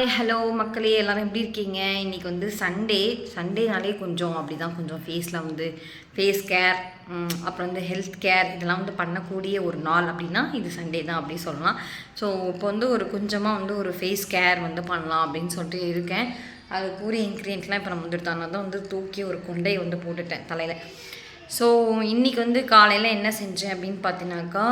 Hello மக்களே, எல்லாரும் எப்படி இருக்கீங்க? இன்றைக்கி வந்து சண்டேனாலே கொஞ்சம் அப்படி தான், கொஞ்சம் ஃபேஸில் வந்து ஃபேஸ் கேர், அப்புறம் வந்து ஹெல்த் கேர் இதெல்லாம் வந்து பண்ணக்கூடிய ஒரு நாள் அப்படின்னா இது சண்டே தான் அப்படி சொல்லலாம். ஸோ இப்போ வந்து ஒரு கொஞ்சமாக வந்து ஒரு ஃபேஸ் கேர் வந்து பண்ணலாம் அப்படின்னு சொல்லிட்டு இருக்கேன். அது கூறிய இன்க்ரீடியன்ட்லாம் இப்போ நம்ம வந்துட்டு தான் வந்து தூக்கி ஒரு கொண்டையை வந்து போட்டுட்டேன் தலையில். ஸோ இன்றைக்கி வந்து காலையில் என்ன செஞ்சேன் அப்படின்னு பார்த்தீங்கன்னாக்கா,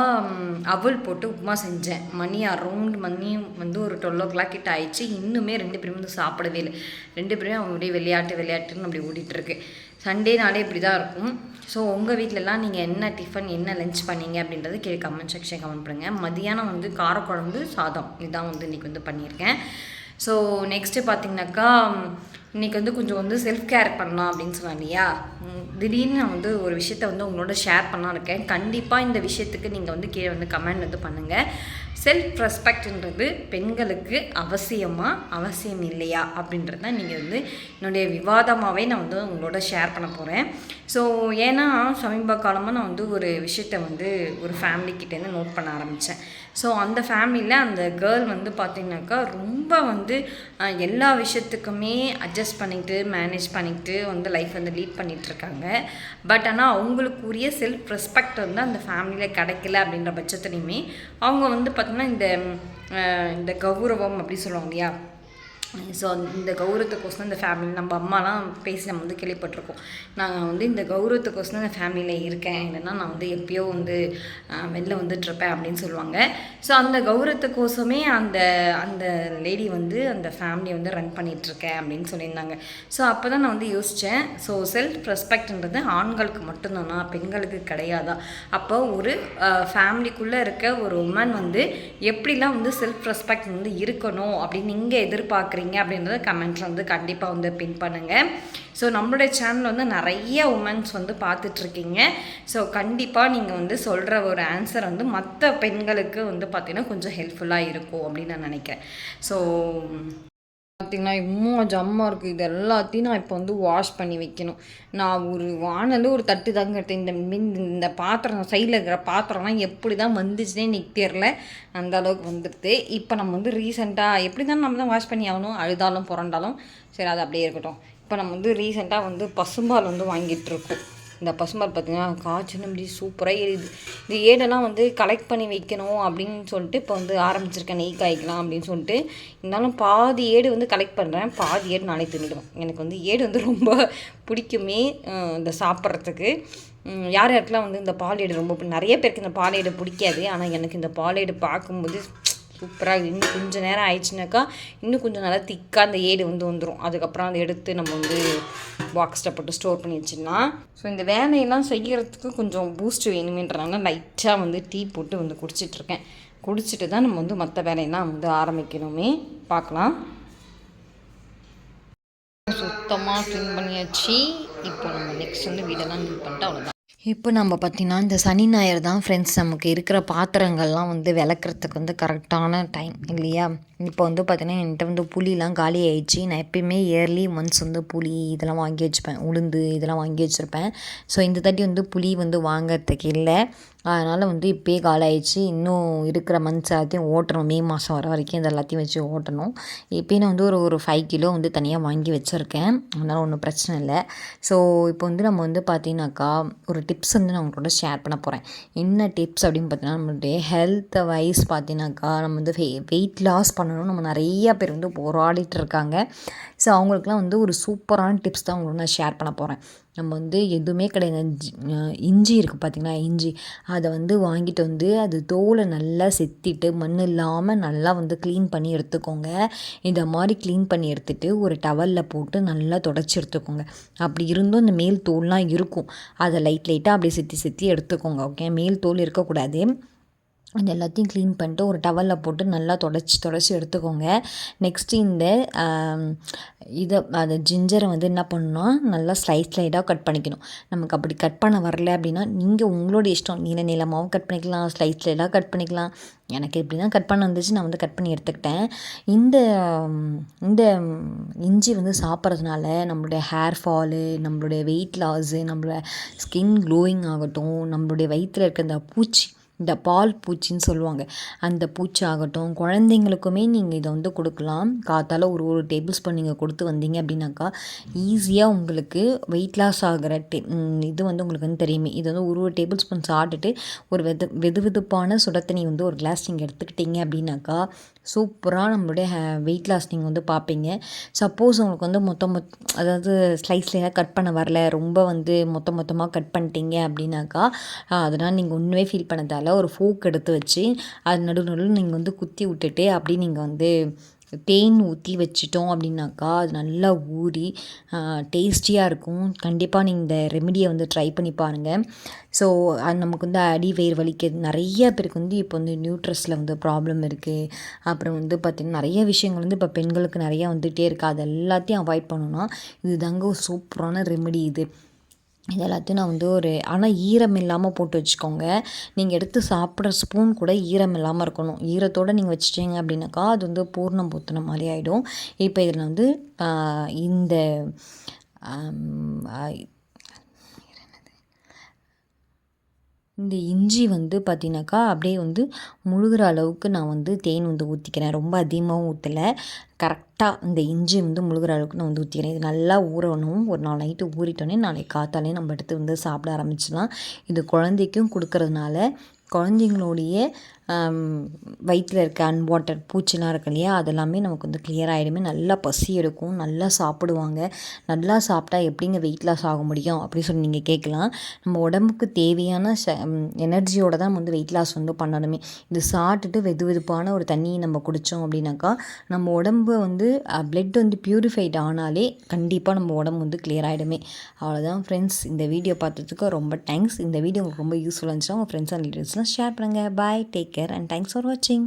அவல் போட்டு உப்புமா செஞ்சேன். மணி வந்து ஒரு 12 கிட்ட ஆயிடுச்சு. இன்னுமே 2 பேரும் வந்து சாப்பிடவே இல்லை. 2 பேரும் அப்படியே விளையாட்டுன்னு அப்படி ஓடிட்டுருக்கு. சண்டேனாலே இப்படி தான் இருக்கும். ஸோ உங்கள் வீட்டிலலாம் நீங்கள் என்ன டிஃபன், என்ன லஞ்ச் பண்ணீங்க அப்படின்றது கீழே கமெண்ட் செக்ஷன் கமெண்ட் பண்ணுங்கள். மதியானம் வந்து காரக்குழம்பு சாதம் இதுதான் வந்து இன்றைக்கி வந்து பண்ணியிருக்கேன். ஸோ நெக்ஸ்ட்டு பார்த்திங்கனாக்கா, இன்றைக்கி வந்து கொஞ்சம் வந்து செல்ஃப் கேர் பண்ணலாம் அப்படின்னு சொன்னேன் இல்லையா. திடீர்னு நான் வந்து ஒரு விஷயத்த வந்து உங்களோட ஷேர் பண்ணலாம் இருக்கேன். கண்டிப்பாக இந்த விஷயத்துக்கு நீங்கள் வந்து கீழே வந்து கமெண்ட் வந்து பண்ணுங்கள். செல்ஃப் ரெஸ்பெக்ட்ன்றது பெண்களுக்கு அவசியம் இல்லையா அப்படின்றத நீங்கள் வந்து என்னுடைய விவாதமாகவே நான் வந்து உங்களோட ஷேர் பண்ண போகிறேன். ஸோ ஏன்னா சமீப காலமாக நான் வந்து ஒரு விஷயத்தை வந்து ஒரு ஃபேமிலிக்கிட்டேருந்து நோட் பண்ண ஆரம்பித்தேன். ஸோ அந்த ஃபேமிலியில் அந்த கேர்ள் வந்து பார்த்திங்கனாக்கா ரொம்ப வந்து எல்லா விஷயத்துக்குமே அட்ஜஸ்ட் பண்ணிக்கிட்டு மேனேஜ் பண்ணிக்கிட்டு வந்து லைஃப் வந்து லீட் பண்ணிகிட்ருக்காங்க. பட் ஆனால் அவங்களுக்குரிய செல்ஃப் ரெஸ்பெக்ட் வந்து அந்த ஃபேமிலியில் கிடைக்கல அப்படின்ற பட்சத்துலையுமே அவங்க வந்து பார்த்திங்கன்னா இந்த கௌரவம் அப்படி சொல்லுவாங்க இல்லையா. ஸோ இந்த கௌரவத்துக்கோசம் இந்த ஃபேமிலி நம்ம அம்மாலாம் பேசி நம்ம வந்து கேள்விப்பட்டிருக்கோம். நான் வந்து இந்த கௌரவத்துக்கோசம் இந்த ஃபேமிலியில் இருக்கேன், இல்லைன்னா நான் வந்து எப்பயோ வந்து வெளில வந்துட்டுருப்பேன் அப்படின்னு சொல்லுவாங்க. ஸோ அந்த கௌரவத்துக்கோசமே அந்த அந்த லேடி வந்து அந்த ஃபேமிலியை வந்து ரன் பண்ணிகிட்ருக்கேன் அப்படின்னு சொல்லியிருந்தாங்க. ஸோ அப்போ தான் நான் வந்து யோசித்தேன், ஸோ செல்ஃப் ரெஸ்பெக்ட்ன்றது ஆண்களுக்கு மட்டும்தானா, பெண்களுக்கு கிடையாதா? அப்போ ஒரு ஃபேமிலிக்குள்ளே இருக்க ஒரு உமன் வந்து எப்படிலாம் வந்து செல்ஃப் ரெஸ்பெக்ட் வந்து இருக்கணும் அப்படின்னு நீங்கள் எதிர்பார்க்குறீங்க அப்படின்றத கமெண்ட்ஸில் வந்து கண்டிப்பாக வந்து பின் பண்ணுங்கள். ஸோ நம்மளுடைய சேனல் வந்து நிறைய உமன்ஸ் வந்து பார்த்துட்ருக்கீங்க. ஸோ கண்டிப்பாக நீங்கள் வந்து சொல்கிற ஒரு ஆன்சர் வந்து மற்ற பெண்களுக்கு வந்து பார்த்திங்கன்னா கொஞ்சம் ஹெல்ப்ஃபுல்லாக இருக்கும் அப்படின்னு நான் நினைக்கிறேன். ஸோ பார்த்திங்கன்னா இன்னும் ஜம்மாக இருக்குது. இது எல்லாத்தையும் நான் இப்போ வந்து வாஷ் பண்ணி வைக்கணும். நான் ஒரு வானல் ஒரு தட்டு தாங்க எடுத்தேன். இந்த பாத்திரம் சைடில் இருக்கிற பாத்திரம்லாம் எப்படி தான் வந்துச்சுன்னே எனக்கு தெரில, அந்த அளவுக்கு வந்துடுது. இப்போ நம்ம வந்து ரீசெண்டாக எப்படி தான் நம்ம தான் வாஷ் பண்ணி ஆகணும், அழுதாலும் புரண்டாலும் சரி, அது அப்படியே இருக்கட்டும். இப்போ நம்ம வந்து ரீசெண்டாக வந்து பசும்பால் வந்து வாங்கிட்டுருக்கோம். இந்த பசும்பால் பார்த்திங்கன்னா காய்ச்சல் இப்படி சூப்பராக எரியுது. இந்த ஏடெல்லாம் வந்து கலெக்ட் பண்ணி வைக்கணும் அப்படின்னு சொல்லிட்டு இப்போ வந்து ஆரம்பிச்சிருக்கேன், நெய் காய்க்கலாம் அப்படின்னு சொல்லிட்டு. இருந்தாலும் பாதி ஏடு வந்து கலெக்ட் பண்ணுறேன், பாதி ஏடு நானே தின்னுடுவேன். எனக்கு வந்து ஏடு வந்து ரொம்ப பிடிக்குமே இந்த சாப்பிட்றதுக்கு. யார் யாருக்கெல்லாம் வந்து இந்த பால் ஏடு ரொம்ப நிறைய பேருக்கு இந்த பால் ஏடு பிடிக்காது. ஆனால் எனக்கு இந்த பால் ஏடு பார்க்கும்போது சூப்பராக. இன்னும் கொஞ்சம் நேரம் ஆயிடுச்சுனாக்கா இன்னும் கொஞ்சம் நல்லா திக்காக அந்த ஏடு வந்து வந்துடும். அதுக்கப்புறம் அதை எடுத்து நம்ம வந்து பாக்ஸில் போட்டு ஸ்டோர் பண்ணி வச்சிடலாம். ஸோ இந்த வேலையெல்லாம் செய்கிறதுக்கு கொஞ்சம் பூஸ்ட் வேணுமேன்றனால லைட்டாக வந்து டீ போட்டு வந்து குடிச்சிட்ருக்கேன். குடிச்சிட்டு தான் நம்ம வந்து மற்ற வேலையெல்லாம் வந்து ஆரம்பிக்கணுமே. பார்க்கலாம். சுத்தமாக க்ளீன் பண்ணியாச்சு. இப்போ நம்ம நெக்ஸ்ட் வந்து வீடெல்லாம் க்ளீன் பண்ணிட்டு அவ்வளோதான். இப்போ நம்ம பார்த்திங்கன்னா இந்த சனி ஞாயிறு தான் ஃப்ரெண்ட்ஸ் நமக்கு இருக்கிற பாத்திரங்கள்லாம் வந்து விளக்குறதுக்கு வந்து கரெக்டான டைம் இல்லையா. இப்போ வந்து பார்த்திங்கன்னா என்கிட்ட வந்து புளிலாம் காலி ஆகிடுச்சு. நான் எப்பயுமே இயர்லி ஒன்ஸ் வந்து புளி இதெல்லாம் வாங்கி வச்சுப்பேன், உளுந்து இதெல்லாம் வாங்கி வச்சுருப்பேன். ஸோ இந்த தட்டி வந்து புளி வந்து வாங்கிறதுக்கு இல்லை, அதனால் வந்து இப்போயே காலி ஆகிடுச்சு. இன்னும் இருக்கிற மந்த்ஸ் எல்லாத்தையும் ஓட்டணும், மே மாதம் வர வரைக்கும் இது எல்லாத்தையும் வச்சு ஓட்டணும். இப்போயே நான் வந்து ஒரு 5 கிலோ வந்து தனியாக வாங்கி வச்சுருக்கேன், அதனால் ஒன்றும் பிரச்சனை இல்லை. ஸோ இப்போ வந்து நம்ம வந்து பார்த்திங்கனாக்கா ஒரு டிப்ஸ் வந்து நான் உங்களோட ஷேர் பண்ண போகிறேன். என்ன டிப்ஸ் அப்படின்னு பார்த்தீங்கன்னா, நம்மளுடைய ஹெல்த் வைஸ் பார்த்திங்கனாக்கா நம்ம வந்து வெயிட் லாஸ் பண்ணணும். நம்ம நிறைய பேர் வந்து போராடிட்டு இருக்காங்க. ஸோ அவங்களுக்குலாம் வந்து ஒரு சூப்பரான டிப்ஸ் தான் உங்களோட நான் ஷேர் பண்ண போகிறேன். நம்ம வந்து எதுவுமே கிடையாது, இஞ்சி இருக்குது பார்த்திங்கன்னா, இஞ்சி அதை வந்து வாங்கிட்டு வந்து அது தோலை நல்லா செத்திட்டு மண் இல்லாமல் நல்லா வந்து க்ளீன் பண்ணி எடுத்துக்கோங்க. இந்த மாதிரி க்ளீன் பண்ணி எடுத்துகிட்டு ஒரு டவலில் போட்டு நல்லா தொடச்சி எடுத்துக்கோங்க. அப்படி இருந்தும் இந்த மேல் தோல்லாம் இருக்கும், அதை லைட்டாக அப்படியே செத்தி எடுத்துக்கோங்க. ஓகே, மேல் தோல் இருக்கக்கூடாது. அது எல்லாத்தையும் க்ளீன் பண்ணிட்டு ஒரு டவலில் போட்டு நல்லா தொடச்சி எடுத்துக்கோங்க. நெக்ஸ்ட்டு அதை ஜிஞ்சரை வந்து என்ன பண்ணணும்னா நல்லா ஸ்லைடாக கட் பண்ணிக்கணும். நமக்கு அப்படி கட் பண்ண வரல அப்படின்னா நீங்கள் உங்களோட இஷ்டம், நீளமாகவும் கட் பண்ணிக்கலாம், ஸ்லைடாக கட் பண்ணிக்கலாம். எனக்கு இப்படி தான் கட் பண்ண வந்துச்சு, நான் வந்து கட் பண்ணி எடுத்துக்கிட்டேன். இந்த இஞ்சி வந்து சாப்பிட்றதுனால நம்மளுடைய ஹேர் ஃபாலு, நம்மளுடைய வெயிட் லாஸு, நம்மளோட ஸ்கின் க்ளோயிங் ஆகட்டும், நம்மளுடைய வயிற்றில் இருக்க இந்த பூச்சி இந்த பால் பூச்சின்னு சொல்லுவாங்க, அந்த பூச்சி ஆகட்டும், குழந்தைங்களுக்குமே நீங்கள் இதை வந்து கொடுக்கலாம். காத்தால் ஒரு டேபிள் ஸ்பூன் நீங்கள் கொடுத்து வந்தீங்க அப்படின்னாக்கா ஈஸியாக உங்களுக்கு வெயிட் லாஸ் ஆகிற இது வந்து உங்களுக்கு வந்து தெரியுமே. இது வந்து ஒரு டேபிள் ஸ்பூன் சாப்பிட்டுட்டு ஒரு வெதுவெதுப்பான சுட தண்ணி வந்து ஒரு கிளாஸ் நீங்கள் எடுத்துக்கிட்டீங்க அப்படின்னாக்கா சூப்பராக நம்மளுடைய வெயிட் லாஸ் நீங்கள் வந்து பார்ப்பீங்க. சப்போஸ் உங்களுக்கு வந்து அதாவது ஸ்லைஸ்லாம் கட் பண்ண வரல, ரொம்ப வந்து மொத்தமாக கட் பண்ணிட்டீங்க அப்படின்னாக்கா அதனால் நீங்கள் ஒன்றுமே ஃபீல் பண்ண தேவையில்ல. ஒரு ஃபோக் எடுத்து வச்சு அது நடுவில் நீங்கள் வந்து குத்தி விட்டுட்டு அப்படி நீங்கள் வந்து தேன் ஊற்றி வச்சிட்டோம் அப்படின்னாக்கா அது நல்லா ஊறி டேஸ்டியாக இருக்கும். கண்டிப்பாக நீங்கள் இந்த ரெமிடியை வந்து ட்ரை பண்ணி பாருங்கள். ஸோ அது நமக்கு வந்து அடி வயிறு வலிக்கிறது, நிறைய பேருக்கு வந்து இப்போ வந்து நியூட்ரஸில் வந்து ப்ராப்ளம் இருக்குது. அப்புறம் வந்து பார்த்திங்கன்னா நிறைய விஷயங்கள் வந்து இப்போ பெண்களுக்கு நிறையா வந்துகிட்டே இருக்குது. அது எல்லாத்தையும் அவாய்ட் பண்ணணும்னா இது தாங்க ஒரு சூப்பரான ரெமிடி. இது எல்லாத்தையும் நான் வந்து ஆனால் ஈரம் இல்லாமல் போட்டு வச்சுக்கோங்க. நீங்கள் எடுத்து சாப்பிட்ற ஸ்பூன் கூட ஈரம் இல்லாமல் இருக்கணும். ஈரத்தோடு நீங்கள் வச்சிட்டிங்க அப்படின்னாக்கா அது வந்து பூர்ணம் பூத்தின மாதிரி ஆகிடும். இப்போ இதில் வந்து இந்த இந்த இஞ்சி வந்து பார்த்திங்கனாக்கா அப்படியே வந்து முழுகிற அளவுக்கு நான் வந்து தேன் வந்து ஊற்றிக்கிறேன். ரொம்ப அதிகமாகவும் ஊற்றலை, கரெக்டாக இந்த இஞ்சி வந்து முழுகிற அளவுக்கு நான் வந்து ஊற்றிக்கிறேன். இது நல்லா ஊறணும். ஒரு நாள் நைட்டு ஊறிட்டோன்னே நாளைக்கு காத்தாலே நம்ம எடுத்து வந்து சாப்பிட ஆரம்பிச்சிடலாம். இது குழந்தைக்கும் கொடுக்கறதுனால குழந்தைங்களுடைய வயிற்றில் இருக்க அன்வான்டட் பூச்சிலாம் இருக்கு இல்லையா, அதெல்லாமே நமக்கு வந்து கிளியர் ஆகிடுமே. நல்லா பசி எடுக்கும், நல்லா சாப்பிடுவாங்க. நல்லா சாப்பிட்டா எப்படிங்க வெயிட் லாஸ் ஆக முடியும் அப்படின்னு சொல்லி நீங்கள் கேட்கலாம். நம்ம உடம்புக்கு தேவையான எனர்ஜியோடு தான் நம்ம வந்து வெயிட் லாஸ் வந்து பண்ணணுமே. இது சாப்பிட்டுட்டு வெதுவெதுப்பான ஒரு தண்ணியை நம்ம குடித்தோம் அப்படின்னாக்கா நம்ம உடம்பு வந்து பிளட் வந்து ப்யூரிஃபைட் ஆனாலே கண்டிப்பாக நம்ம உடம்பு வந்து கிளியர் ஆகிடுமே. அவ்வளோதான் ஃப்ரெண்ட்ஸ், இந்த வீடியோ பார்த்ததுக்கு ரொம்ப தேங்க்ஸ். இந்த வீடியோ உங்களுக்கு ரொம்ப யூஸ்ஃபுல்லாக இருந்துச்சுன்னா உங்கள் ஃப்ரெண்ட்ஸ் அண்ட் ரிலேட்டிவ்ஸ்லாம் ஷேர் பண்ணுங்கள். பாய், take care and thanks for watching.